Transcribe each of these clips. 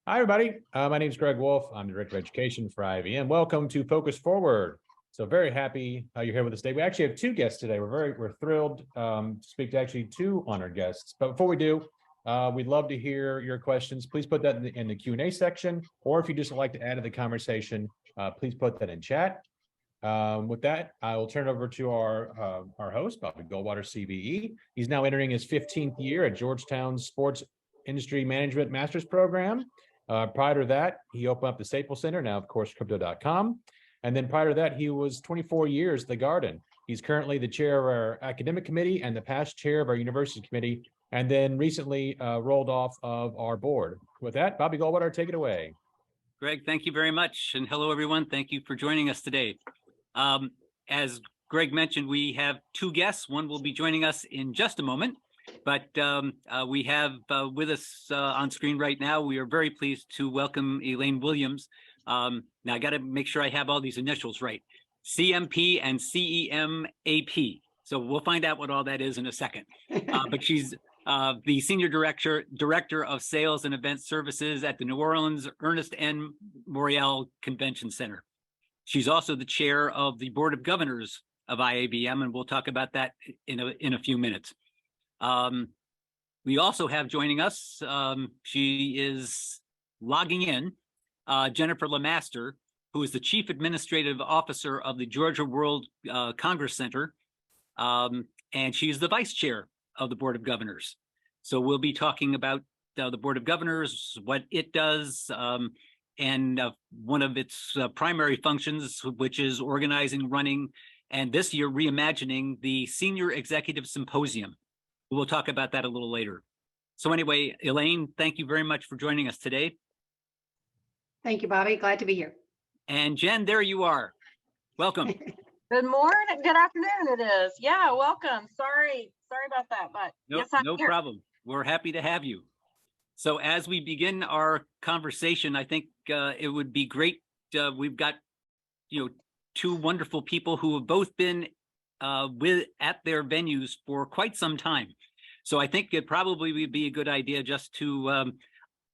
Hi, everybody. My name is Greg Wolf. I'm the Director of Education for IAVM. Welcome to Focus Forward. So very happy you're here with us today. We actually have two guests today. We're thrilled to speak to actually two honored guests. But before we do, we'd love to hear your questions. Please put that in the Q&A section, or if you just like to add to the conversation, please put that in chat. With that, I will turn it over to our host, Bobby Goldwater, CBE. He's now entering his 15th year at Georgetown's Sports Industry Management Master's Program. Prior to that, he opened up the Staples Center, now of course crypto.com. And then prior to that, he was 24 years The Garden. He's currently the chair of our academic committee and the past chair of our university committee, and then recently rolled off of our board. With that, Bobby Goldwater, take it away. Greg, thank you very much. And hello, everyone. Thank you for joining us today. As Greg mentioned, we have two guests. One will be joining us in just a moment. But we have with us on screen right now, we are very pleased to welcome Elaine Williams. Now, I got to make sure I have all these initials right. CMP and CEM-AP. So we'll find out what all that is in a second. But she's the Senior Director of Sales and Event Services at the New Orleans Ernest and Morial Convention Center. She's also the chair of the Board of Governors of IAVM, and we'll talk about that in a few minutes. We also have joining us, she is logging in, Jennifer LeMaster, who is the Chief Administrative Officer of the Georgia World Congress Center, and she's the Vice Chair of the Board of Governors. So we'll be talking about the Board of Governors, what it does, and one of its primary functions, which is organizing, running, and this year reimagining the Senior Executive Symposium. We'll talk about that a little later. So anyway, Elaine, thank you very much for joining us today. Thank you, Bobby. Glad to be here. And Jen, there you are. Welcome. Good morning. Good afternoon, it is. Yeah, welcome. Sorry about that, but yes, I'm here. Problem. We're happy to have you. So as we begin our conversation, I think it would be great. We've got, two wonderful people who have both been at their venues for quite some time. So I think it probably would be a good idea just to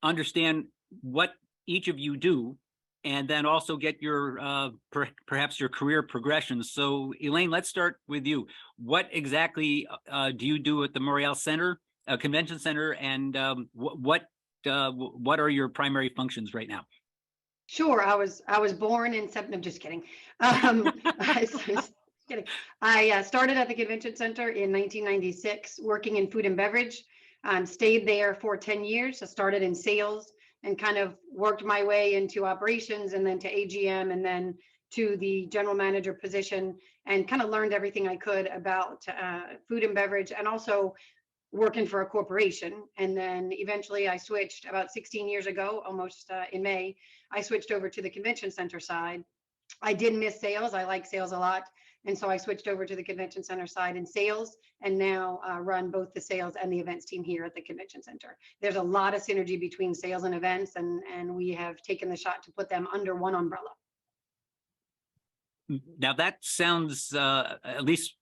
understand what each of you do, and then also get your perhaps your career progression. So Elaine, let's start with you. What exactly do you do at the Morial Center, Convention Center, and what are your primary functions right now? Sure. I was born in September. Just kidding. I started at the Convention Center in 1996, working in food and beverage. Stayed there for 10 years. I started in sales and kind of worked my way into operations, and then to AGM, and then to the general manager position, and kind of learned everything I could about food and beverage, and also working for a corporation. And then eventually I switched about 16 years ago, almost in May, I switched over to the Convention Center side. I did miss sales. I like sales a lot. And so I switched over to the Convention Center side in sales, and now run both the sales and the events team here at the Convention Center. There's a lot of synergy between sales and events, and we have taken the shot to put them under one umbrella. Now that sounds, at least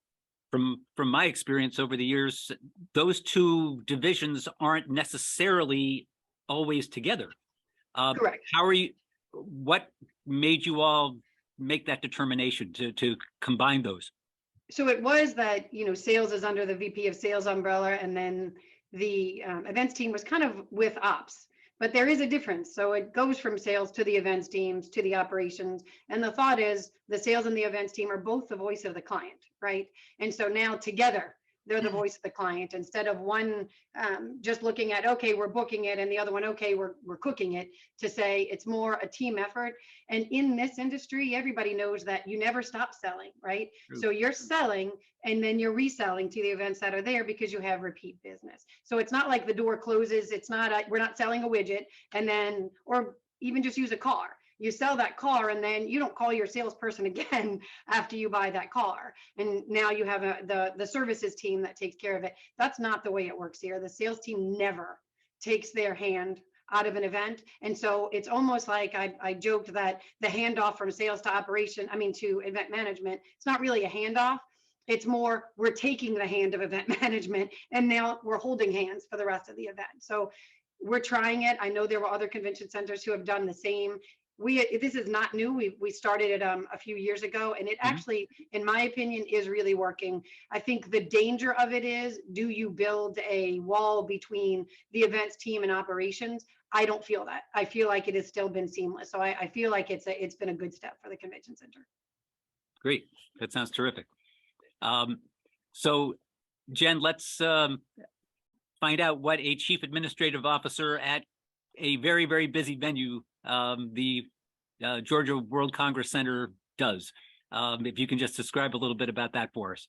from my experience over the years, those two divisions aren't necessarily always together. Correct. What made you all make that determination to combine those? So it was that, sales is under the VP of Sales umbrella, and then the events team was kind of with ops. But there is a difference. So it goes from sales to the events teams to the operations. And the thought is the sales and the events team are both the voice of the client, right? And so now together, they're the voice of the client, instead of one just looking at, okay, we're booking it, and the other one, okay, we're cooking it, to say it's more a team effort. And in this industry, everybody knows that you never stop selling, right? True. So you're selling, and then you're reselling to the events that are there because you have repeat business. So it's not like the door closes. It's not, we're not selling a widget and then, or even just use a car. You sell that car, and then you don't call your salesperson again after you buy that car. And now you have the services team that takes care of it. That's not the way it works here. The sales team never takes their hand out of an event. And so it's almost like I joked that the handoff from sales to to event management, it's not really a handoff. It's more, we're taking the hand of event management, and now we're holding hands for the rest of the event. So we're trying it. I know there were other convention centers who have done the same. This is not new. We started it a few years ago, and it actually, in my opinion, is really working. I think the danger of it is, do you build a wall between the events team and operations? I don't feel that. I feel like it has still been seamless. So I feel like it's been a good step for the convention center. Great. That sounds terrific. So Jen, let's find out what a chief administrative officer at a very, very busy venue, the Georgia World Congress Center, does. If you can just describe a little bit about that for us.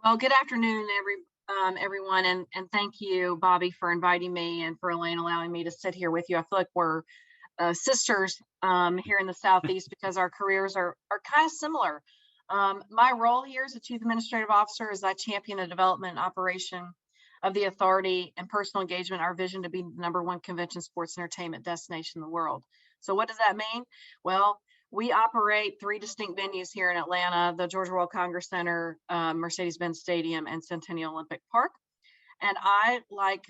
Well, good afternoon, everyone, and thank you, Bobby, for inviting me, and for Elaine allowing me to sit here with you. I feel like we're sisters here in the Southeast because our careers are kind of similar. My role here as a chief administrative officer is I champion the development and operation of the authority and personal engagement, our vision to be the #1 convention sports entertainment destination in the world. So what does that mean? Well, we operate 3 distinct venues here in Atlanta: the Georgia World Congress Center, Mercedes-Benz Stadium, and Centennial Olympic Park. And I, like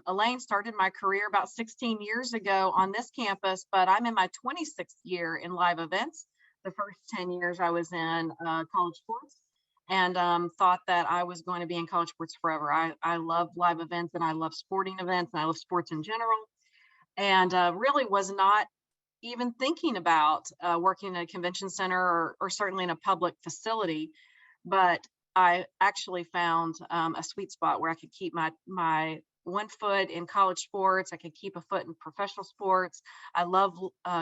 Elaine, started my career about 16 years ago on this campus, but I'm in my 26th year in live events. The first 10 years I was in college sports, and thought that I was going to be in college sports forever. I love live events, and I love sporting events, and I love sports in general, and really was not even thinking about working in a convention center or certainly in a public facility. But I actually found a sweet spot where I could keep my one foot in college sports. I could keep a foot in professional sports. I love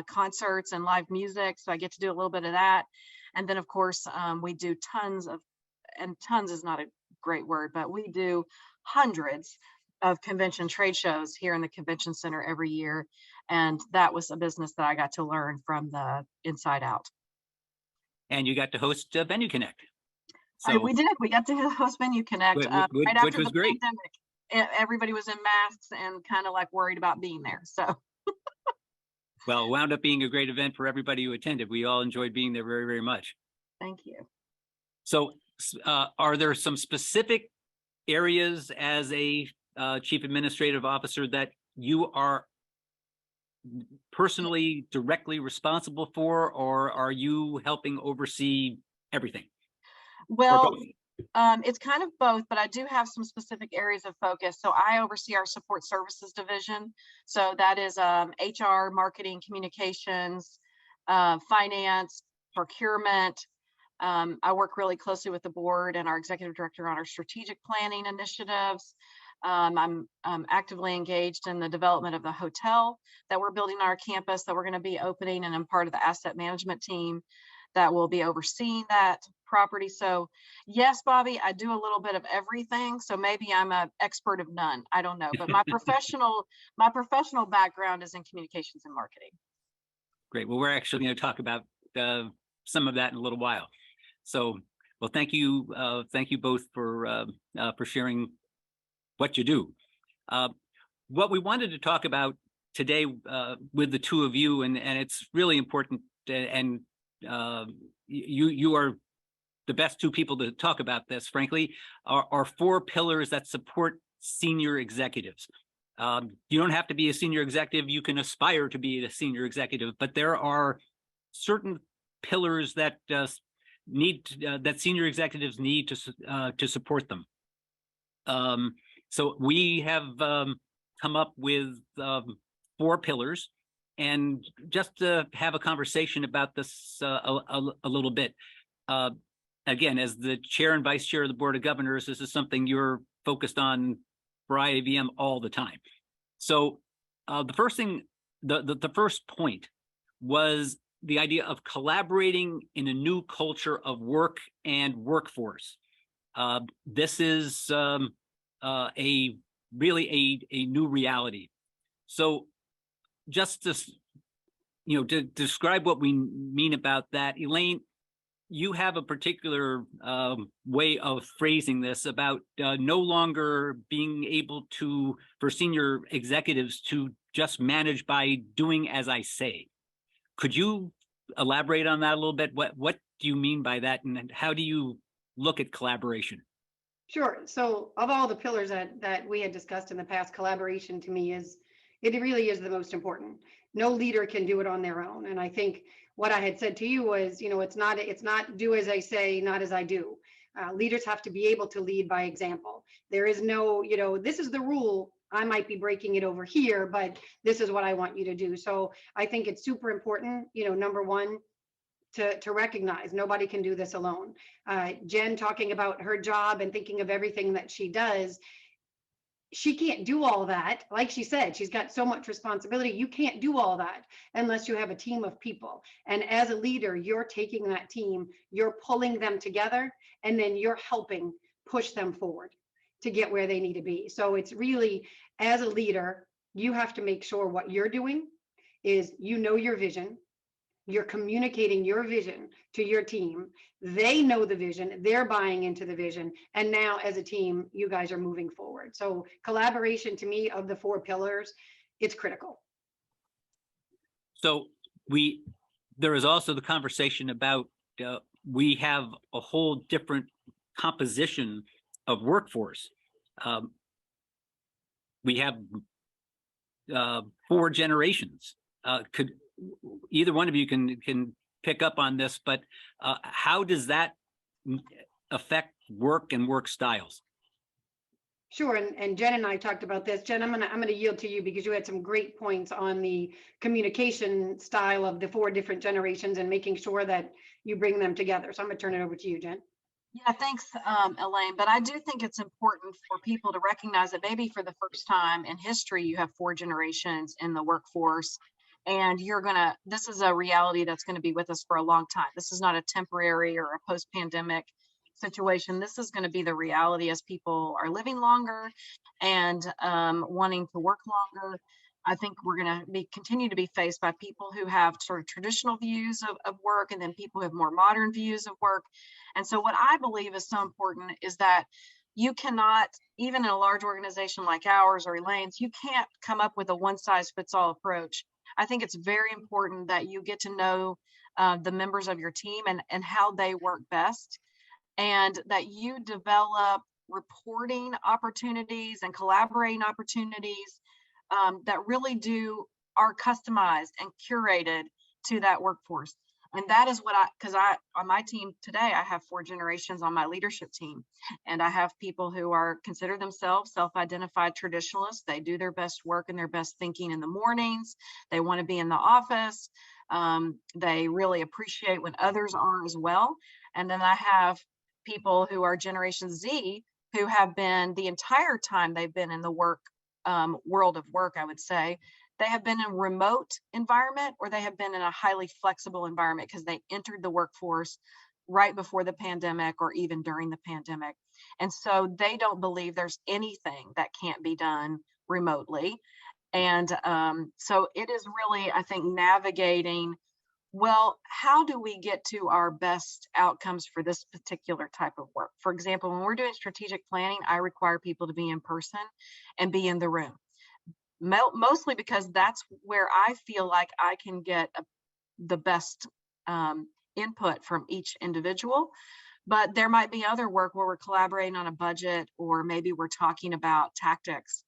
concerts and live music, so I get to do a little bit of that. And then, of course, we do tons is not a great word, but we do hundreds of convention trade shows here in the convention center every year. And that was a business that I got to learn from the inside out. And you got to host Venue Connect. So we did. We got to host Venue Connect which right after was the great. pandemic. Everybody was in masks and kind of like worried about being there. So, well, it wound up being a great event for everybody who attended. We all enjoyed being there very, very much. Thank you. So, are there some specific areas as a chief administrative officer that you are personally directly responsible for, or are you helping oversee everything? Well, it's kind of both, but I do have some specific areas of focus. So I oversee our support services division. So that is HR, marketing, communications, finance, procurement. I work really closely with the board and our executive director on our strategic planning initiatives. I'm actively engaged in the development of the hotel that we're building on our campus that we're going to be opening, and I'm part of the asset management team that will be overseeing that property. So yes, Bobby, I do a little bit of everything. So maybe I'm an expert of none. I don't know, but my professional background is in communications and marketing. Great. Well, we're actually going to talk about some of that in a little while. So, well, thank you both for sharing what you do. What we wanted to talk about today with the two of you, and it's really important, and you are the best two people to talk about this, frankly, are 4 pillars that support senior executives. You don't have to be a senior executive. You can aspire to be a senior executive, but there are certain pillars that that senior executives need to support them. So we have come up with 4 pillars, and just to have a conversation about this a little bit. Again, as the chair and vice chair of the Board of Governors, this is something you're focused on for IAVM all the time. So the first thing, the first point was the idea of collaborating in a new culture of work and workforce. This is a new reality. So just to describe what we mean about that, Elaine, you have a particular way of phrasing this about no longer being able for senior executives to just manage by doing as I say. Could you elaborate on that a little bit? What do you mean by that, and how do you look at collaboration? Sure. So of all the pillars that we had discussed in the past, collaboration to me is It really is the most important. No leader can do it on their own. And I think what I had said to you was, it's not do as I say, not as I do. Leaders have to be able to lead by example. There is no, this is the rule. I might be breaking it over here, but this is what I want you to do. So I think it's super important, number one, to recognize nobody can do this alone. Jen talking about her job and thinking of everything that she does. She can't do all that. Like she said, she's got so much responsibility. You can't do all that unless you have a team of people. And as a leader, you're taking that team, you're pulling them together, and then you're helping push them forward to get where they need to be. So it's really, as a leader, you have to make sure what you're doing is, your vision, you're communicating your vision to your team. They know the vision, they're buying into the vision. And now as a team, you guys are moving forward. So collaboration, to me, of the 4 pillars, it's critical. So there is also the conversation about, we have a whole different composition of workforce. We have 4 generations. Could either one of you can pick up on this, but how does that affect work and work styles? Sure, and Jen and I talked about this. Jen, I'm gonna yield to you because you had some great points on the communication style of the 4 different generations and making sure that you bring them together. So I'm gonna turn it over to you, Jen. Yeah, thanks, Elaine. But I do think it's important for people to recognize that maybe for the first time in history, you have 4 generations in the workforce. And this is a reality that's going to be with us for a long time. This is not a temporary or a post-pandemic situation. This is going to be the reality as people are living longer and wanting to work longer. I think we're going to continue to be faced by people who have sort of traditional views of work, and then people who have more modern views of work. And so what I believe is so important is that you cannot, even in a large organization like ours or Elaine's, you can't come up with a one-size-fits-all approach. I think it's very important that you get to know the members of your team and how they work best, and that you develop reporting opportunities and collaborating opportunities that really are customized and curated to that workforce. And that is what on my team today, I have 4 generations on my leadership team. And I have people who consider themselves self-identified traditionalists. They do their best work and their best thinking in the mornings. They want to be in the office. They really appreciate when others are as well. And then I have people who are Generation Z who have been, the entire time they've been in the world of work, I would say, they have been in a remote environment, or they have been in a highly flexible environment because they entered the workforce right before the pandemic or even during the pandemic. And so they don't believe there's anything that can't be done remotely. And so it is really, I think, navigating, well, how do we get to our best outcomes for this particular type of work? For example, when we're doing strategic planning, I require people to be in person and be in the room. Mostly because that's where I feel like I can get the best input from each individual. But there might be other work where we're collaborating on a budget, or maybe we're talking about tactics.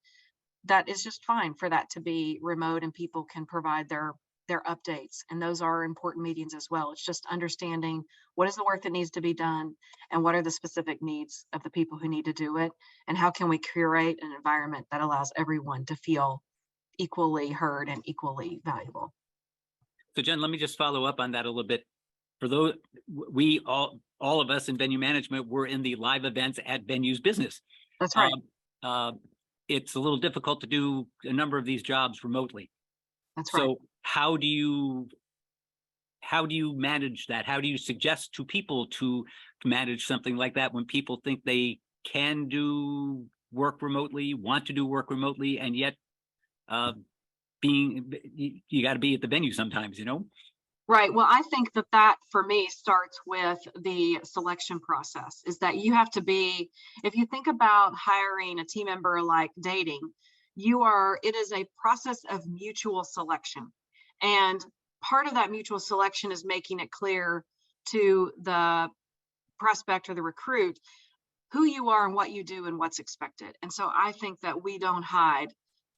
That is just fine for that to be remote, and people can provide their updates. And those are important meetings as well. It's just understanding what is the work that needs to be done and what are the specific needs of the people who need to do it, and how can we curate an environment that allows everyone to feel equally heard and equally valuable. So Jen, let me just follow up on that a little bit. For those, we all of us in venue management, we're in the live events at venues business. That's right. It's a little difficult to do a number of these jobs remotely. That's right. So how do you manage that? How do you suggest to people to manage something like that when people think they can do work remotely, want to do work remotely, and yet you got to be at the venue sometimes, Right. Well, I think that for me starts with the selection process, is that you have to be, if you think about hiring a team member like dating, it is a process of mutual selection. And part of that mutual selection is making it clear to the prospect or the recruit who you are and what you do and what's expected. And so I think that we don't hide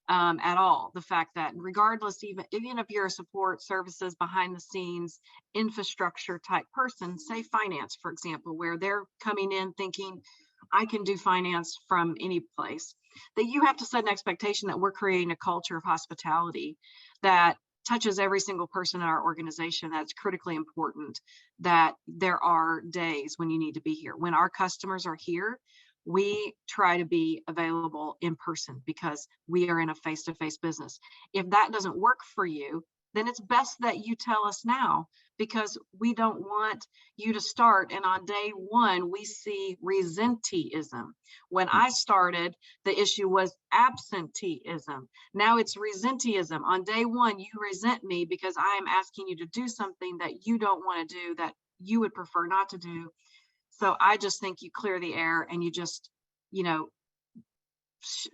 at all. The fact that regardless, even if you're a support services behind the scenes infrastructure type person, say finance, for example, where they're coming in thinking, I can do finance from any place, that you have to set an expectation that we're creating a culture of hospitality that touches every single person in our organization. That's critically important, that there are days when you need to be here. When our customers are here, we try to be available in person because we are in a face-to-face business. If that doesn't work for you, then it's best that you tell us now, because we don't want you to start and on day one we see resenteeism. When I started, the issue was absenteeism. Now it's resenteeism. On day one, you resent me because I am asking you to do something that you don't want to do, that you would prefer not to do. So I just think you clear the air and you just,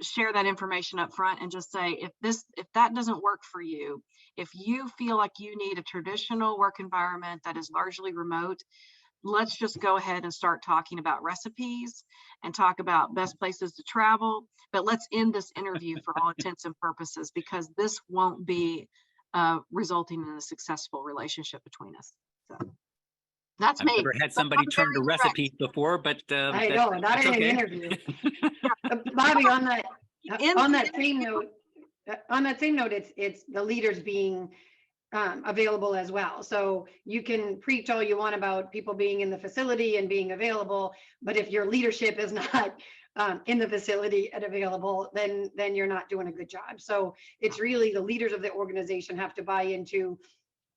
share that information up front and just say, if that doesn't work for you, if you feel like you need a traditional work environment that is largely remote, let's just go ahead and start talking about recipes and talk about best places to travel. But let's end this interview for all intents and purposes, because this won't be resulting in a successful relationship between us. So that's I've me. never had somebody turn to recipes before, but I know, not in an interview. Bobby, on that same note, it's the leaders being available as well. So you can preach all you want about people being in the facility and being available, but if your leadership is not in the facility and available, then you're not doing a good job. So it's really the leaders of the organization have to buy into,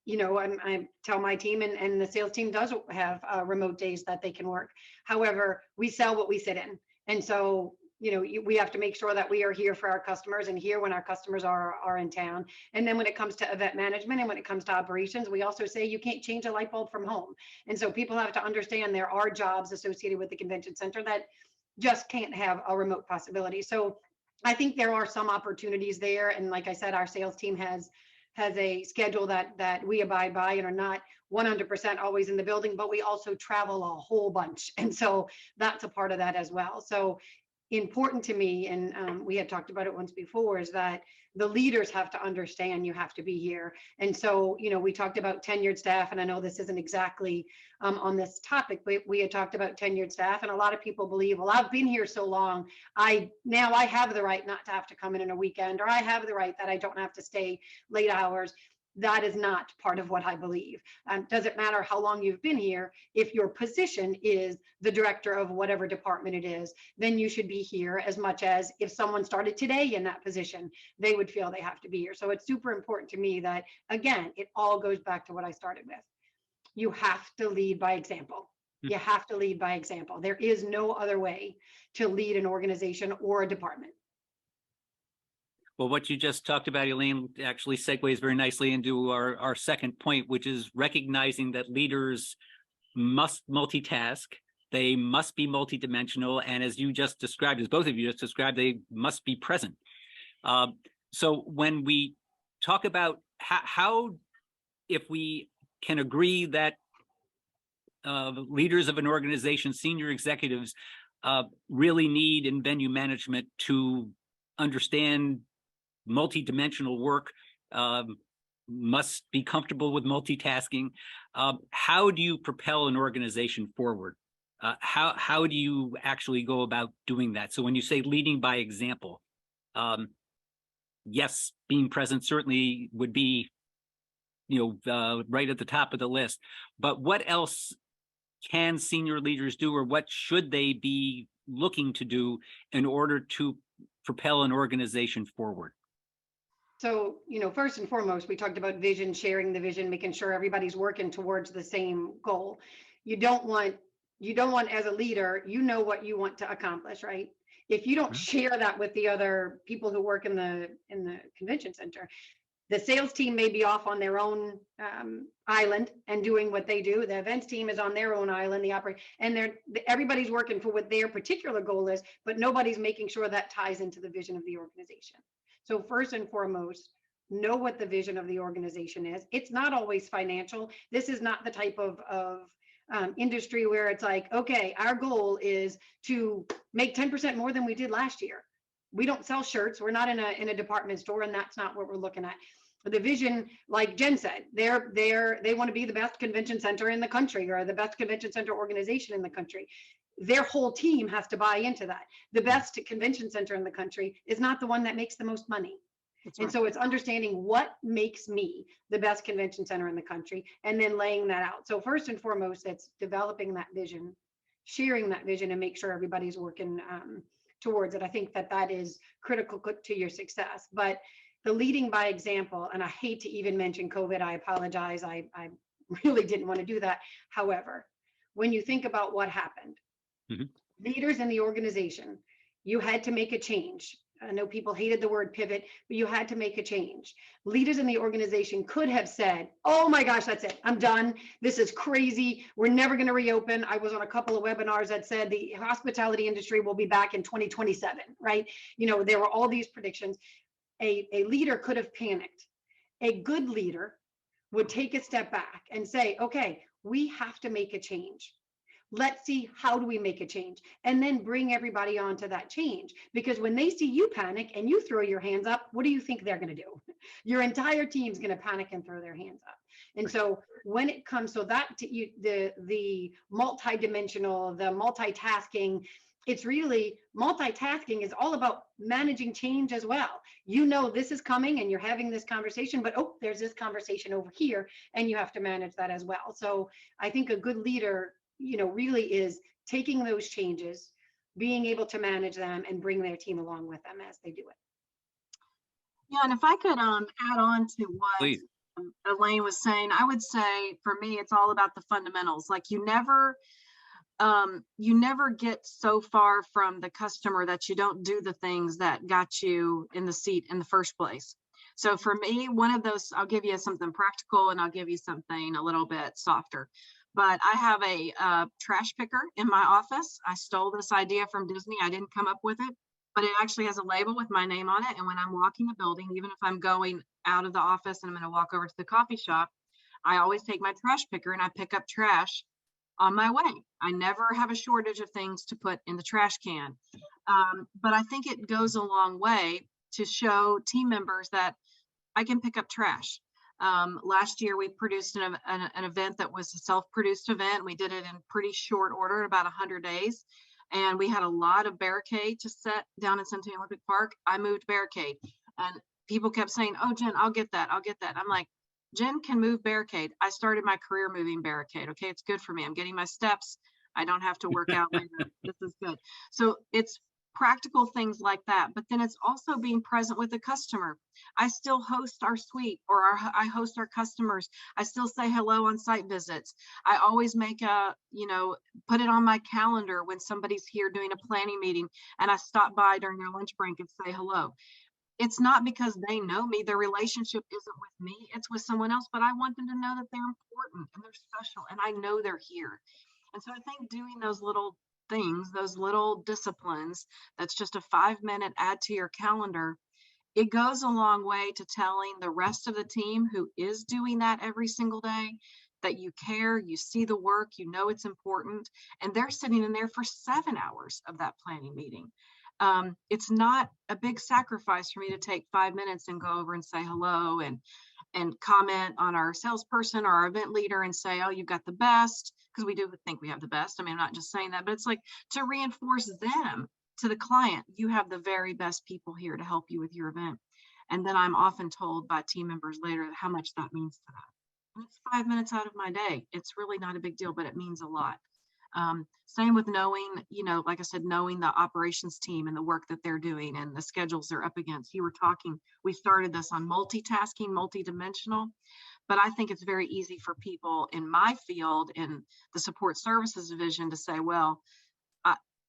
I tell my team, and the sales team does have remote days that they can work. However, we sell what we sit in. And so, we have to make sure that we are here for our customers and here when our customers are in town. And then when it comes to event management and when it comes to operations, we also say you can't change a light bulb from home. And so people have to understand there are jobs associated with the convention center that just can't have a remote possibility. So I think there are some opportunities there. And like I said, our sales team has a schedule that we abide by and are not 100% always in the building, but we also travel a whole bunch. And so that's a part of that as well. So important to me, and we had talked about it once before, is that the leaders have to understand you have to be here. And so, we talked about tenured staff, and I know this isn't exactly on this topic, but we had talked about tenured staff, and a lot of people believe, well, I've been here so long, I have the right not to have to come in a weekend, or I have the right that I don't have to stay late hours. That is not part of what I believe. Doesn't matter how long you've been here. If your position is the director of whatever department it is, then you should be here as much as if someone started today in that position, they would feel they have to be here. So it's super important to me that, again, it all goes back to what I started with. You have to lead by example. You have to lead by example. There is no other way to lead an organization or a department. Well, what you just talked about, Elaine, actually segues very nicely into our second point, which is recognizing that leaders must multitask. They must be multidimensional. And as you just described, as both of you just described, they must be present. So when we talk about how if we can agree that leaders of an organization, senior executives, really need in venue management to understand multidimensional work, must be comfortable with multitasking. How do you propel an organization forward? How do you actually go about doing that? So when you say leading by example, yes, being present certainly would be, right at the top of the list. But what else can senior leaders do, or what should they be looking to do in order to propel an organization forward? So, first and foremost, we talked about vision, sharing the vision, making sure everybody's working towards the same goal. You don't want as a leader, what you want to accomplish, right? If you don't share that with the other people who work in the convention center, the sales team may be off on their own island and doing what they do. The events team is on their own island, and everybody's working for what their particular goal is, but nobody's making sure that ties into the vision of the organization. So first and foremost, know what the vision of the organization is. It's not always financial. This is not the type of industry where it's like, okay, our goal is to make 10% more than we did last year. We don't sell shirts. We're not in a department store, and that's not what we're looking at. The vision, like Jen said, they want to be the best convention center in the country, or the best convention center organization in the country. Their whole team has to buy into that. The best convention center in the country is not the one that makes the most money. And so it's understanding what makes me the best convention center in the country, and then laying that out. So first and foremost, it's developing that vision, sharing that vision, and make sure everybody's working towards it. I think that is critical to your success. But the leading by example, and I hate to even mention COVID, I apologize. I really didn't want to do that. However, when you think about what happened, leaders in the organization, you had to make a change. I know people hated the word pivot, but you had to make a change. Leaders in the organization could have said, oh my gosh, that's it. I'm done. This is crazy. We're never going to reopen. I was on a couple of webinars that said the hospitality industry will be back in 2027, right? You know, there were all these predictions. A leader could have panicked. A good leader would take a step back and say, okay, we have to make a change. Let's see, how do we make a change? And then bring everybody onto that change. Because when they see you panic and you throw your hands up, what do you think they're going to do? Your entire team's going to panic and throw their hands up. And so when it comes, so that the multidimensional, the multitasking, it's really, multitasking is all about managing change as well. You know, this is coming and you're having this conversation, but oh, there's this conversation over here, and you have to manage that as well. So I think a good leader, you know, really is taking those changes, being able to manage them, and bring their team along with them as they do it. Yeah, and if I could add on to what Please. Elaine was saying, I would say for me, it's all about the fundamentals. Like you never get so far from the customer that you don't do the things that got you in the seat in the first place. So for me, one of those, I'll give you something practical and I'll give you something a little bit softer. But I have a trash picker in my office. I stole this idea from Disney. I didn't come up with it, but it actually has a label with my name on it. And when I'm walking the building, even if I'm going out of the office and I'm going to walk over to the coffee shop, I always take my trash picker and I pick up trash on my way. I never have a shortage of things to put in the trash can. But I think it goes a long way to show team members that I can pick up trash. Last year, we produced an event that was a self-produced event. We did it in pretty short order, about 100 days. And we had a lot of barricade to set down in Centennial Olympic Park. I moved barricade. And people kept saying, oh, Jen, I'll get that. I'll get that. I'm like, Jen can move barricade. I started my career moving barricade. Okay, it's good for me. I'm getting my steps. I don't have to work out later. This is good. So it's practical things like that, but then it's also being present with the customer. I still host our suite, or I host our customers. I still say hello on site visits. I always make put it on my calendar when somebody's here doing a planning meeting and I stop by during their lunch break and say hello. It's not because they know me, their relationship isn't with me, it's with someone else, but I want them to know that they're important and they're special and I know they're here. And so I think doing those little things, those little disciplines, that's just a 5-minute add to your calendar, it goes a long way to telling the rest of the team who is doing that every single day that you care, you see the work, you know it's important, and they're sitting in there for 7 hours of that planning meeting. It's not a big sacrifice for me to take 5 minutes and go over and say hello and comment on our salesperson or our event leader and say, oh, you've got the best, because we do think we have the best. I mean, I'm not just saying that, but it's like to reinforce them to the client. You have the very best people here to help you with your event. And then I'm often told by team members later how much that means to them. And it's 5 minutes out of my day. It's really not a big deal, but it means a lot. Same with knowing, like I said, knowing the operations team and the work that they're doing and the schedules they're up against. You were talking, we started this on multitasking, multidimensional, but I think it's very easy for people in my field, in the support services division, to say, well,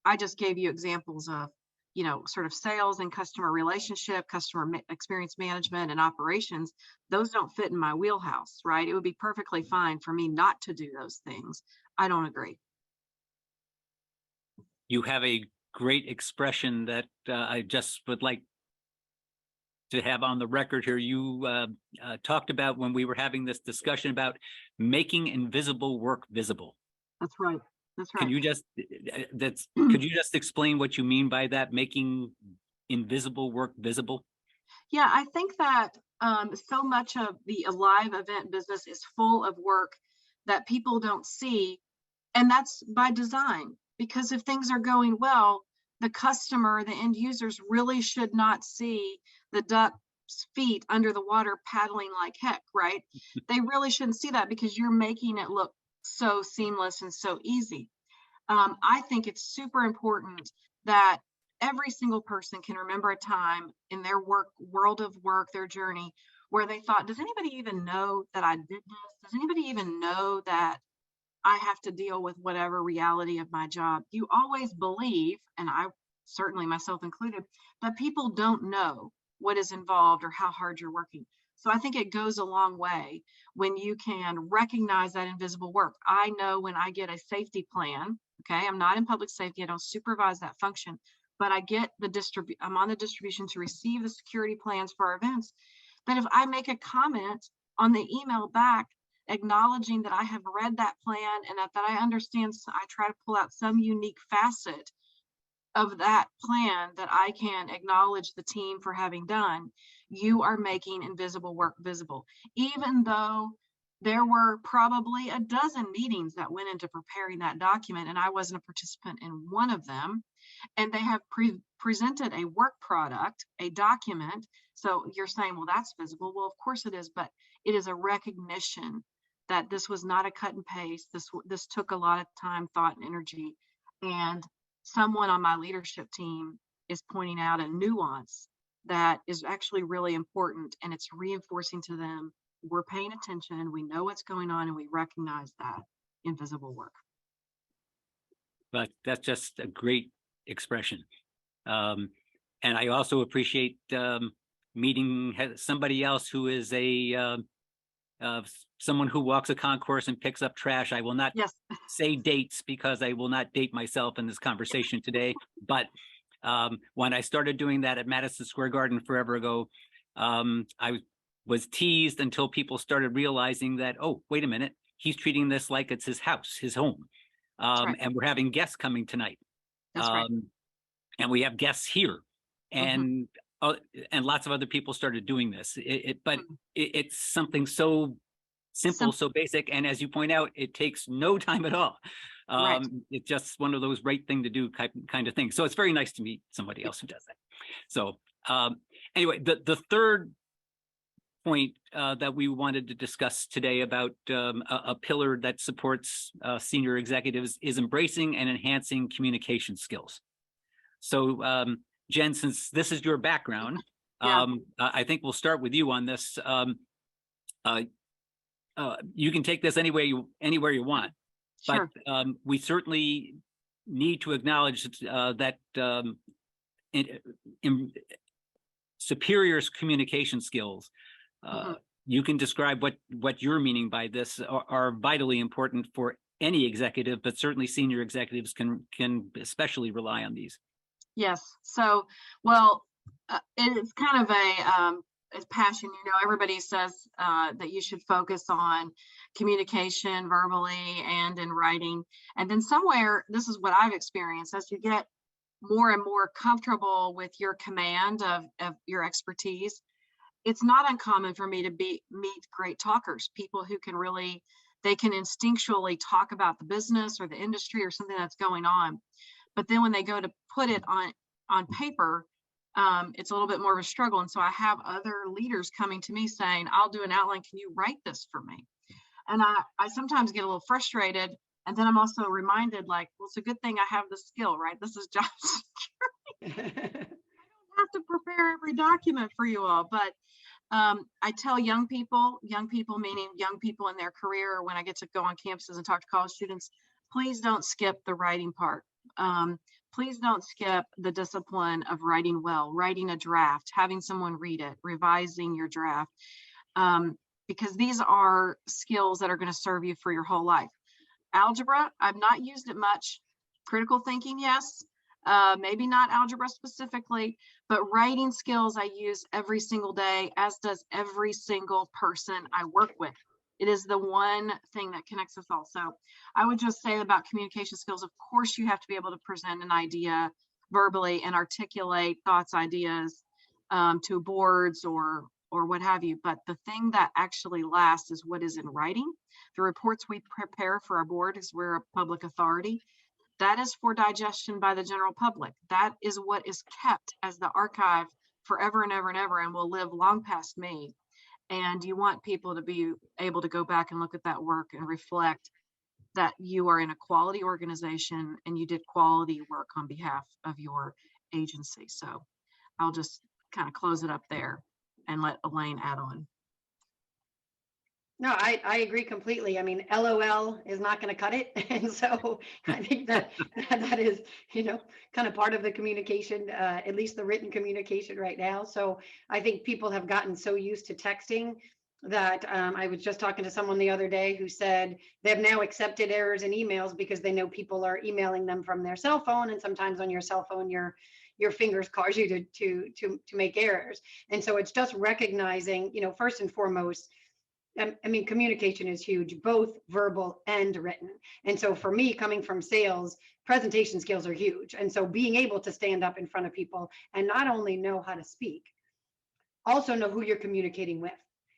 I just gave you examples of, sort of sales and customer relationship, customer experience management and operations. Those don't fit in my wheelhouse, right? It would be perfectly fine for me not to do those things. I don't agree. You have a great expression that I just would like to have on the record here. You talked about when we were having this discussion about making invisible work visible. That's right. That's right. Can you just could you just explain what you mean by that? Making invisible work visible? Yeah, I think that so much of the live event business is full of work that people don't see. And that's by design, because if things are going well, the customer, the end users really should not see the duck's feet under the water paddling like heck, right? They really shouldn't see that because you're making it look so seamless and so easy. I think it's super important that every single person can remember a time in their world of work, their journey, where they thought, does anybody even know that I did this? Does anybody even know that I have to deal with whatever reality of my job? You always believe, and I certainly myself included, that people don't know what is involved or how hard you're working. So I think it goes a long way when you can recognize that invisible work. I know when I get a safety plan, okay, I'm not in public safety, I don't supervise that function, but I get I'm on the distribution to receive the security plans for our events, that if I make a comment on the email back acknowledging that I have read that plan and that I understand, so I try to pull out some unique facet of that plan that I can acknowledge the team for having done, you are making invisible work visible. Even though there were probably a dozen meetings that went into preparing that document and I wasn't a participant in one of them, and they have presented a work product, a document. So you're saying, well, that's visible. Well, of course it is, but it is a recognition that this was not a cut and paste. This took a lot of time, thought, and energy. And someone on my leadership team is pointing out a nuance that is actually really important, and it's reinforcing to them, we're paying attention, we know what's going on, and we recognize that invisible work. But that's just a great expression. And I also appreciate meeting somebody else who is someone who walks a concourse and picks up trash. I will not say dates because I will not date myself in this conversation today. But when I started doing that at Madison Square Garden forever ago, I was teased until people started realizing that, oh, wait a minute, he's treating this like it's his house, his home. Right. And we're having guests coming tonight. That's right. And we have guests here. And and lots of other people started doing this. It's something so simple, so basic. And as you point out, it takes no time at all. Right. It's just one of those right thing to do kind of things. So it's very nice to meet somebody else who does that. So anyway, the third point that we wanted to discuss today about a pillar that supports senior executives is embracing and enhancing communication skills. So Jen, since this is your background, I think we'll start with you on this. You can take this anywhere you want, Sure. but we certainly need to acknowledge that in superiors communication skills, you can describe what you're meaning by this, are vitally important for any executive, but certainly senior executives can especially rely on these. Yes. So, well, it's kind of a passion. You know, everybody says that you should focus on communication verbally and in writing. And then somewhere, this is what I've experienced, as you get more and more comfortable with your command of your expertise, it's not uncommon for me to meet great talkers, people who can really, they can instinctually talk about the business or the industry or something that's going on. But then when they go to put it on paper, it's a little bit more of a struggle. And so I have other leaders coming to me saying, I'll do an outline. Can you write this for me? And I sometimes get a little frustrated. And then I'm also reminded, like, well, it's a good thing I have the skill, right? This is job security. I don't have to prepare every document for you all. But I tell young people meaning young people in their career, when I get to go on campuses and talk to college students, please don't skip the writing part. Please don't skip the discipline of writing well, writing a draft, having someone read it, revising your draft, because these are skills that are going to serve you for your whole life. Algebra, I've not used it much. Critical thinking, yes. Maybe not algebra specifically, but writing skills I use every single day, as does every single person I work with. It is the one thing that connects us all. So I would just say about communication skills, of course, you have to be able to present an idea verbally and articulate thoughts, ideas to boards or what have you. But the thing that actually lasts is what is in writing. The reports we prepare for our board, is we're a public authority. That is for digestion by the general public. That is what is kept as the archive forever and ever and ever, and will live long past me. And you want people to be able to go back and look at that work and reflect that you are in a quality organization and you did quality work on behalf of your agency. So I'll just kind of close it up there and let Elaine add on. No, I agree completely. I mean, LOL is not going to cut it. And so I think that is, kind of part of the communication, at least the written communication right now. So I think people have gotten so used to texting that I was just talking to someone the other day who said they've now accepted errors in emails because they know people are emailing them from their cell phone. And sometimes on your cell phone, your fingers cause you to make errors. And so it's just recognizing, first and foremost, I mean, communication is huge, both verbal and written. And so for me, coming from sales, presentation skills are huge. And so being able to stand up in front of people and not only know how to speak, also know who you're communicating with,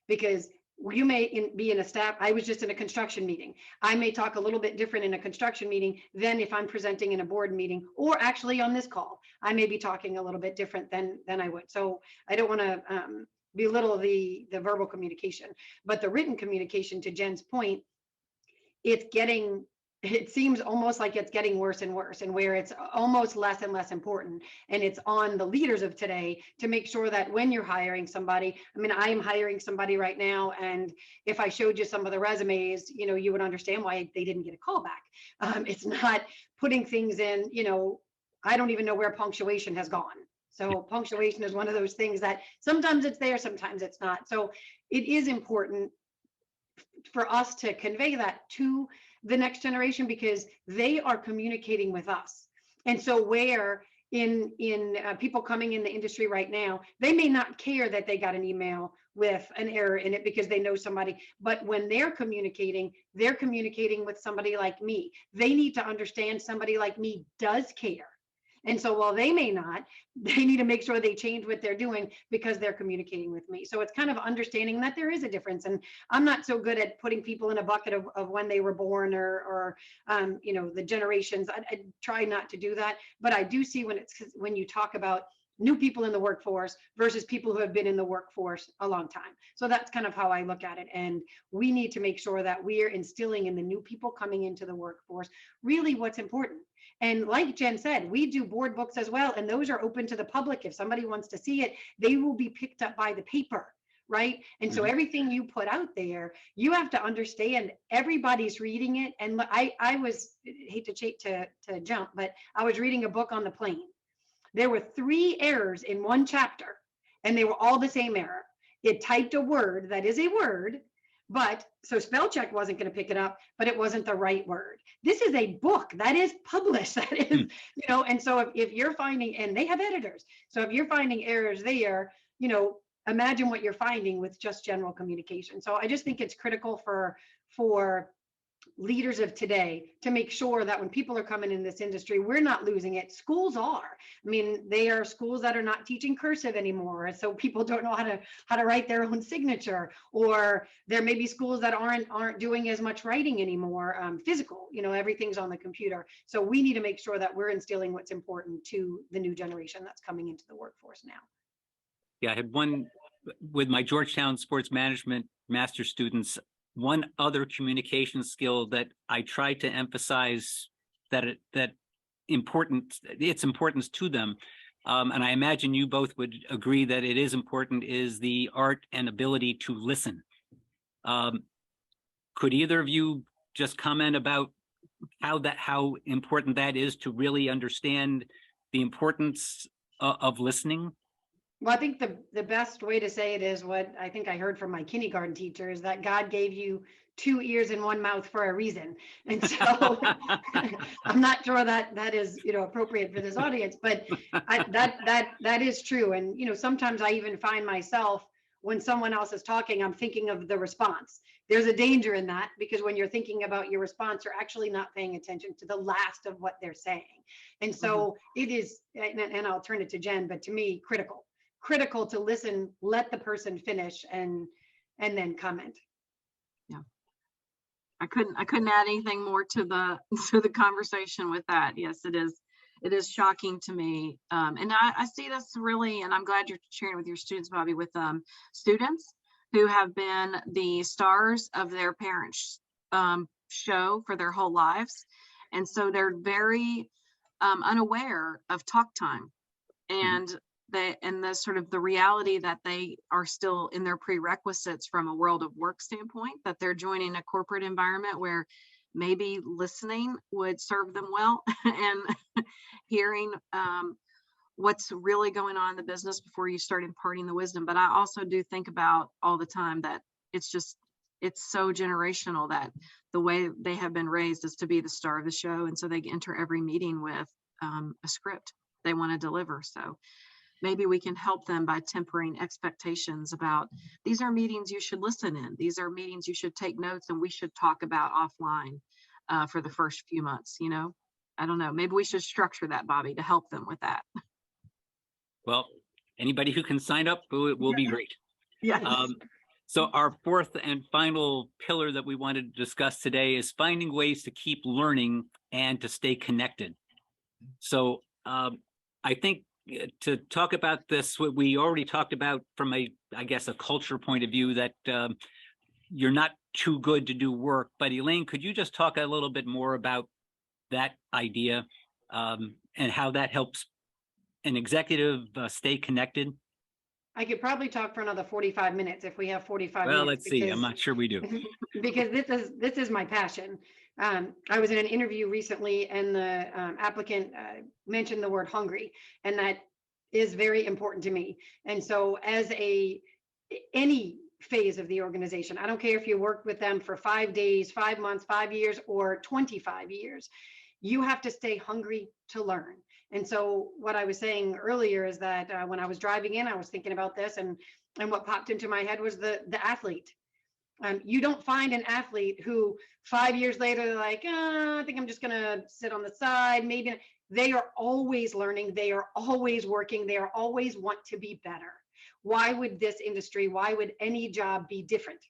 because you may be in a staff. I was just in a construction meeting. I may talk a little bit different in a construction meeting than if I'm presenting in a board meeting, or actually on this call, I may be talking a little bit different than I would. So I don't want to belittle the verbal communication, but the written communication, to Jen's point, it seems almost like it's getting worse and worse, and where it's almost less and less important. And it's on the leaders of today to make sure that when you're hiring somebody, I mean, I am hiring somebody right now, and if I showed you some of the resumes, you would understand why they didn't get a call back. It's not putting things in, I don't even know where punctuation has gone. So punctuation is one of those things that sometimes it's there, sometimes it's not. So it is important for us to convey that to the next generation, because they are communicating with us. And so where in people coming in the industry right now, they may not care that they got an email with an error in it because they know somebody, but when they're communicating with somebody like me. They need to understand somebody like me does care. And so while they may not, they need to make sure they change what they're doing because they're communicating with me. So it's kind of understanding that there is a difference. And I'm not so good at putting people in a bucket of when they were born or the generations. I try not to do that. But I do see when you talk about new people in the workforce versus people who have been in the workforce a long time. So that's kind of how I look at it. And we need to make sure that we're instilling in the new people coming into the workforce really what's important. And like Jen said, we do board books as well, and those are open to the public. If somebody wants to see it, they will be picked up by the paper, right? And so everything you put out there, you have to understand everybody's reading it. And I hate to jump, but I was reading a book on the plane. There were 3 errors in one chapter, and they were all the same error. It typed a word that is a word, but so spell check wasn't going to pick it up, but it wasn't the right word. This is a book that is published. That is, and so if you're finding, and they have editors, so if you're finding errors there, imagine what you're finding with just general communication. So I just think it's critical for leaders of today to make sure that when people are coming in this industry, we're not losing it. Schools are. I mean, they are schools that are not teaching cursive anymore, so people don't know how to write their own signature. Or there may be schools that aren't doing as much writing anymore, physical. Everything's on the computer. So we need to make sure that we're instilling what's important to the new generation that's coming into the workforce now. Yeah, I had one with my Georgetown sports management master students. One other communication skill that I try to emphasize its importance to them, and I imagine you both would agree that it is important, is the art and ability to listen. Could either of you just comment about how important that is to really understand the importance of listening? Well, I think the best way to say it is what I think I heard from my kindergarten teacher, is that God gave you 2 ears and 1 mouth for a reason. And so I'm not sure that is, appropriate for this audience, but that is true. And, sometimes I even find myself when someone else is talking, I'm thinking of the response. There's a danger in that, because when you're thinking about your response, you're actually not paying attention to the last of what they're saying. And so it is, and I'll turn it to Jen, but to me, critical to listen, let the person finish, and then comment. Yeah. I couldn't add anything more to the conversation with that. Yes, it is shocking to me. And I see this really, and I'm glad you're sharing with your students, Bobby, with students who have been the stars of their parents' show for their whole lives. And so they're very unaware of talk time and the sort of the reality that they are still in their prerequisites from a world of work standpoint, that they're joining a corporate environment where maybe listening would serve them well and hearing what's really going on in the business before you start imparting the wisdom. But I also do think about all the time that it's so generational that the way they have been raised is to be the star of the show. And so they enter every meeting with a script they want to deliver. So maybe we can help them by tempering expectations about, these are meetings you should listen in. These are meetings you should take notes and we should talk about offline for the first few months, you know? I don't know. Maybe we should structure that, Bobby, to help them with that. Well, anybody who can sign up will be great. Yeah. So our fourth and final pillar that we wanted to discuss today is finding ways to keep learning and to stay connected. So I think to talk about this, what we already talked about from I guess a culture point of view, that you're not too good to do work. But Elaine, could you just talk a little bit more about that idea and how that helps an executive stay connected? I could probably talk for another 45 minutes if we have 45 well, minutes. let's see. I'm not sure we do. Because this is my passion. I was in an interview recently, and the applicant mentioned the word hungry, and that is very important to me. And so as any phase of the organization, I don't care if you work with them for 5 days, 5 months, 5 years, or 25 years, you have to stay hungry to learn. And so what I was saying earlier is that when I was driving in, I was thinking about this, and what popped into my head was the athlete. You don't find an athlete who 5 years later, they're like, I think I'm just going to sit on the side. Maybe. They are always learning. They are always working. They are always want to be better. Why would this industry, why would any job be different?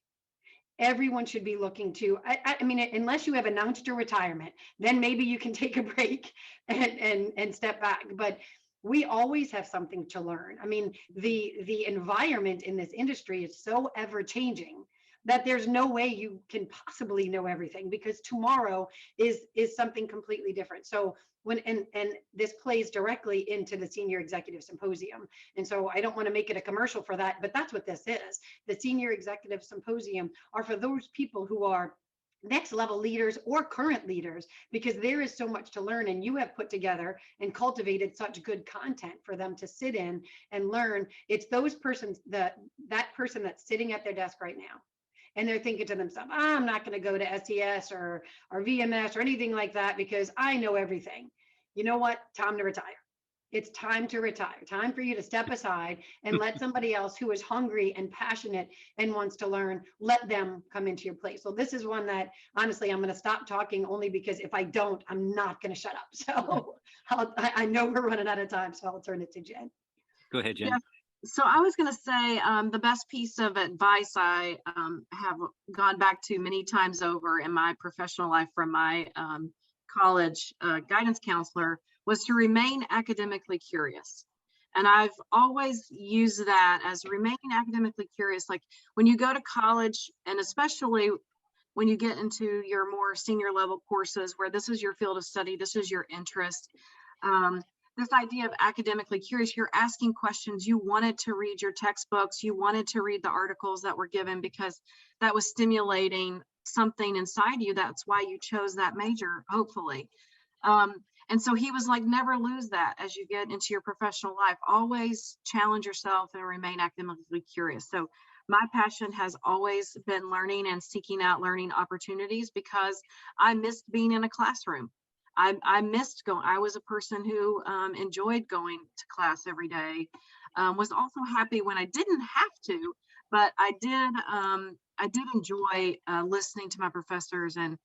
Everyone should be looking to, I mean, unless you have announced your retirement, then maybe you can take a break and step back. But we always have something to learn. I mean, the environment in this industry is so ever changing that there's no way you can possibly know everything, because tomorrow is something completely different. So and this plays directly into the Senior Executive Symposium. And so I don't want to make it a commercial for that, but that's what this is. The Senior Executive Symposium are for those people who are next level leaders or current leaders, because there is so much to learn, and you have put together and cultivated such good content for them to sit in and learn. It's those persons, that person that's sitting at their desk right now, and they're thinking to themselves, I'm not going to go to SES or VMS or anything like that because I know everything. You know what? Time to retire. It's time to retire. Time for you to step aside and let somebody else who is hungry and passionate and wants to learn, let them come into your place. So this is one that, honestly, I'm going to stop talking, only because if I don't, I'm not going to shut up. So I know we're running out of time, so I'll turn it to Jen. Go ahead, Jen. Yeah. So I was going to say the best piece of advice I have gone back to many times over in my professional life from my college guidance counselor was to remain academically curious. And I've always used that as remaining academically curious. Like when you go to college, and especially when you get into your more senior level courses where this is your field of study, this is your interest, this idea of academically curious, you're asking questions. You wanted to read your textbooks, you wanted to read the articles that were given because that was stimulating something inside you. That's why you chose that major, hopefully. And so he was like, never lose that as you get into your professional life. Always challenge yourself and remain academically curious. So my passion has always been learning and seeking out learning opportunities, because I missed being in a classroom. I missed going. I was a person who enjoyed going to class every day, was also happy when I didn't have to, But I did enjoy listening to my professors and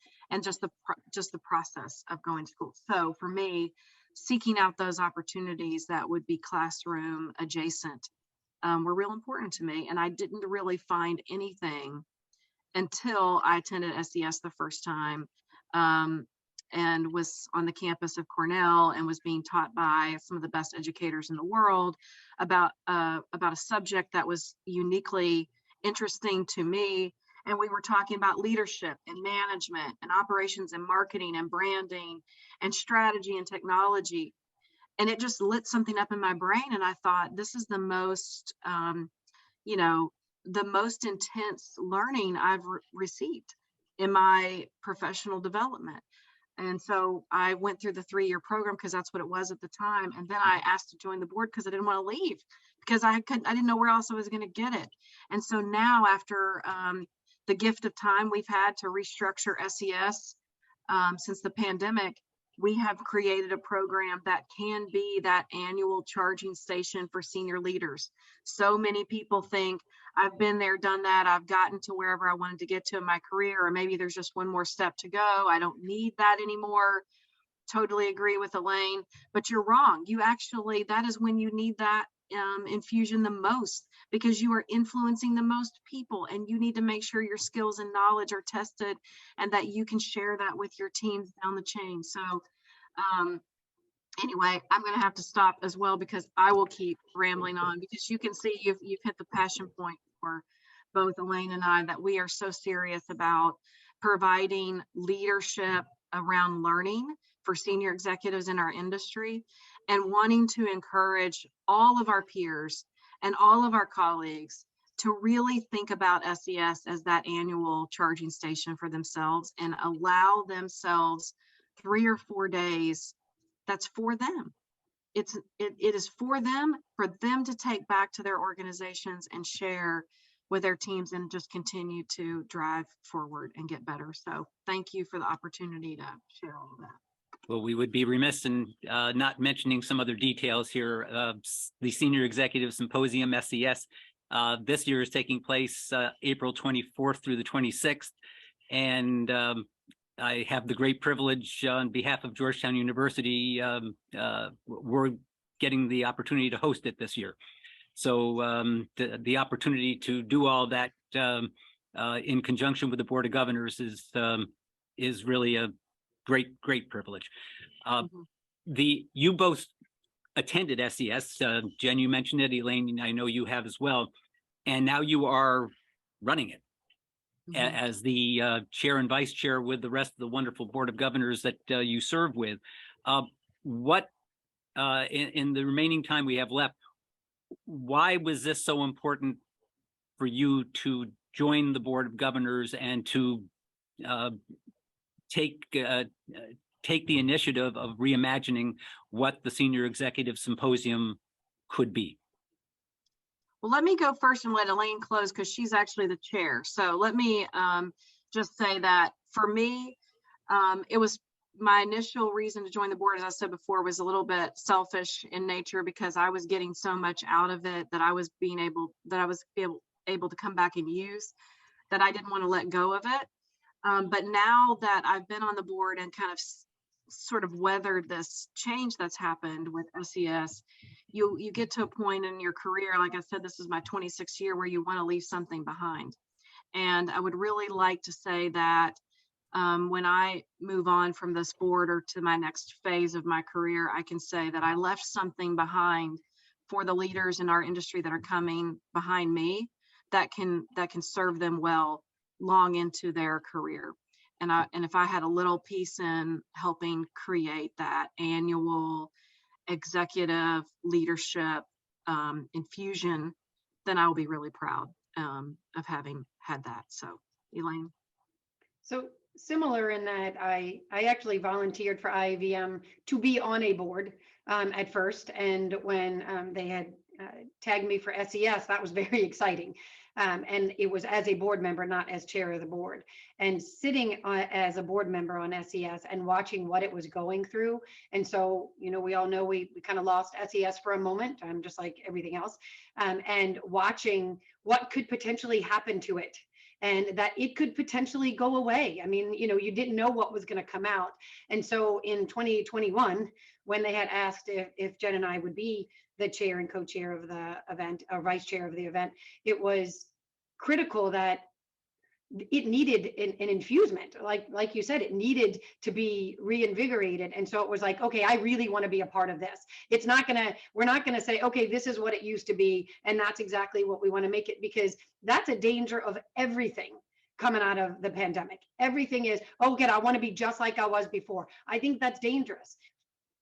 just the process of going to school. So for me, seeking out those opportunities that would be classroom adjacent were real important to me. And I didn't really find anything until I attended SES the first time, and was on the campus of Cornell and was being taught by some of the best educators in the world about a subject that was uniquely interesting to me. And we were talking about leadership and management and operations and marketing and branding and strategy and technology. And it just lit something up in my brain. And I thought, this is the most, the most intense learning I've received in my professional development. And so I went through the 3-year program because that's what it was at the time. And then I asked to join the board because I didn't want to leave, because I didn't know where else I was going to get it. And so now, after the gift of time we've had to restructure SES since the pandemic, we have created a program that can be that annual charging station for senior leaders. So many people think, I've been there, done that, I've gotten to wherever I wanted to get to in my career, or maybe there's just one more step to go, I don't need that anymore. Totally agree with Elaine, but you're wrong. You actually, that is when you need that infusion the most, because you are influencing the most people, and you need to make sure your skills and knowledge are tested and that you can share that with your teams down the chain. So anyway, I'm going to have to stop as well, because I will keep rambling on, because you can see you've hit the passion point for both Elaine and I, that we are so serious about providing leadership around learning for senior executives in our industry, and wanting to encourage all of our peers and all of our colleagues to really think about SES as that annual charging station for themselves, and allow themselves 3 or 4 days that's for them. It is for them to take back to their organizations and share with their teams, and just continue to drive forward and get better. So thank you for the opportunity to share all of that. Well, we would be remiss in not mentioning some other details here. The Senior Executive Symposium, SES, this year is taking place April 24th through the 26th. And I have the great privilege on behalf of Georgetown University, we're getting the opportunity to host it this year. So the opportunity to do all that in conjunction with the Board of Governors is really a great privilege. You both attended SES. Jen, you mentioned it. Elaine, I know you have as well. And now you are running it as the chair and vice chair with the rest of the wonderful Board of Governors that you serve with. What in the remaining time we have left, why was this so important for you to join the Board of Governors and to take the initiative of reimagining what the Senior Executive Symposium could be? Well, let me go first and let Elaine close, because she's actually the chair. So let me just say that for me, it was my initial reason to join the board, as I said before, was a little bit selfish in nature, because I was getting so much out of it that I was able to come back and use, that I didn't want to let go of it. But now that I've been on the board and kind of sort of weathered this change that's happened with SES, you get to a point in your career, like I said, this is my 26th year, where you want to leave something behind. And I would really like to say that when I move on from this board or to my next phase of my career, I can say that I left something behind for the leaders in our industry that are coming behind me, that can serve them well long into their career. And if I had a little piece in helping create that annual executive leadership infusion, then I'll be really proud of having had that. So, Elaine. So similar in that I actually volunteered for IAVM to be on a board at first, and when they had tagged me for SES, that was very exciting. And it was as a board member, not as chair of the board. And sitting as a board member on SES and watching what it was going through. And so, we all know we kind of lost SES for a moment, just like everything else, and watching what could potentially happen to it, and that it could potentially go away. I mean, you didn't know what was going to come out. And so in 2021, when they had asked if Jen and I would be the chair and co-chair of the event, or vice chair of the event, it was critical that it needed an infusement. Like you said, it needed to be reinvigorated. And so it was like, okay, I really want to be a part of this. We're not gonna say, okay, this is what it used to be, and that's exactly what we want to make it, because that's a danger of everything coming out of the pandemic. Everything is, oh, good, I want to be just like I was before. I think that's dangerous.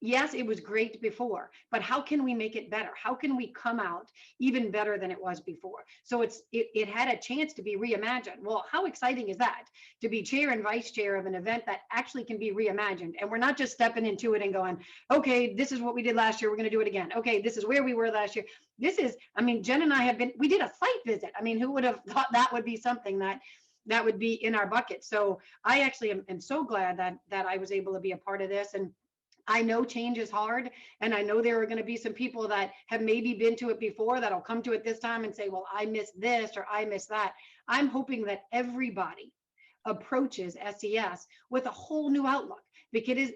Yes, it was great before, but how can we make it better? How can we come out even better than it was before? So it had a chance to be reimagined. Well, how exciting is that, to be chair and vice chair of an event that actually can be reimagined? And we're not just stepping into it and going, okay, this is what we did last year, we're going to do it again. Okay, this is where we were last year. Jen and I we did a site visit. I mean, who would have thought that would be something that would be in our bucket? So I actually am so glad that I was able to be a part of this. And I know change is hard, and I know there are going to be some people that have maybe been to it before that'll come to it this time and say, well, I missed this or I missed that. I'm hoping that everybody approaches SES with a whole new outlook, because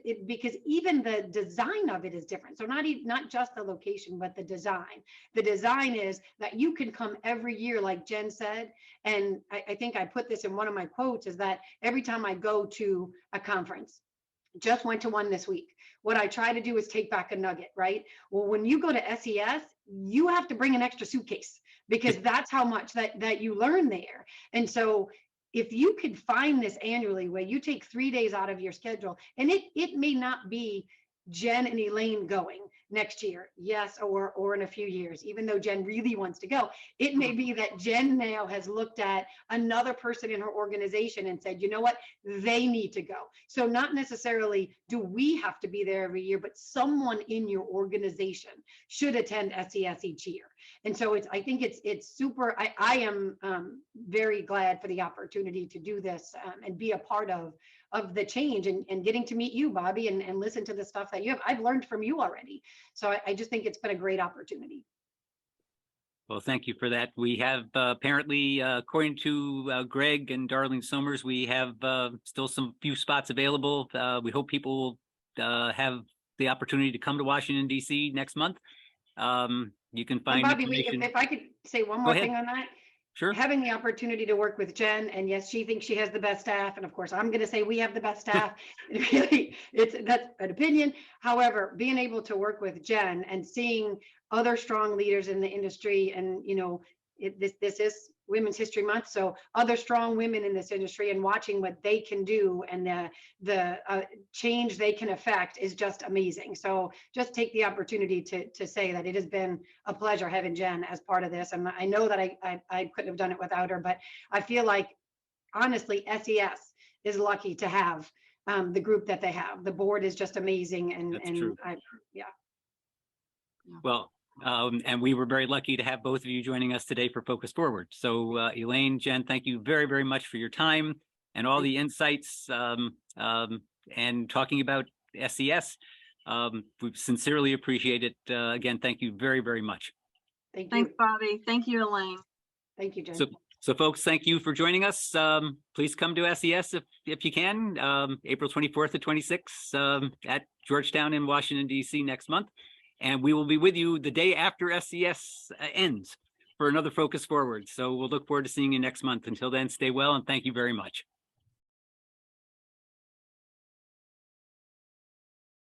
even the design of it is different. So not just the location, but the design. The design is that you can come every year, like Jen said, and I think I put this in one of my quotes, is that every time I go to a conference, just went to one this week, what I try to do is take back a nugget, right? Well, when you go to SES, you have to bring an extra suitcase, because that's how much that you learn there. And so if you could find this annually, where you take 3 days out of your schedule, and it may not be Jen and Elaine going next year, yes, or in a few years, even though Jen really wants to go, it may be that Jen now has looked at another person in her organization and said, you know what, they need to go. So not necessarily do we have to be there every year, but someone in your organization should attend SES each year. And so I think it's super. I am very glad for the opportunity to do this and be a part of the change, and getting to meet you, Bobby, and listen to the stuff that you have. I've learned from you already. So I just think it's been a great opportunity. Well, thank you for that. We have apparently, according to Greg and Darlene Somers, we have still some few spots available. We hope people have the opportunity to come to Washington, D.C. next month. You can find Bobby, information. if I could say one more thing on that. Sure. Having the opportunity to work with Jen, and yes, she thinks she has the best staff, and of course I'm going to say we have the best staff. Really, that's an opinion. However, being able to work with Jen and seeing other strong leaders in the industry, and this is Women's History Month, so other strong women in this industry, and watching what they can do and the change they can affect is just amazing. So just take the opportunity to say that it has been a pleasure having Jen as part of this. And I know that I couldn't have done it without her, but I feel like, honestly, SES is lucky to have the group that they have. The board is just amazing. And true. Yeah. Well, and we were very lucky to have both of you joining us today for Focus Forward. So Elaine, Jen, thank you very, very much for your time and all the insights and talking about SES. We sincerely appreciate it. Again, thank you very, very much. Thank you. Thanks, Bobby. Thank you, Elaine. Thank you, Jen. So folks, thank you for joining us. Please come to SES if you can, April 24th to 26th at Georgetown in Washington, D.C. next month. And we will be with you the day after SES ends for another Focus Forward. So we'll look forward to seeing you next month. Until then, stay well, and thank you very much.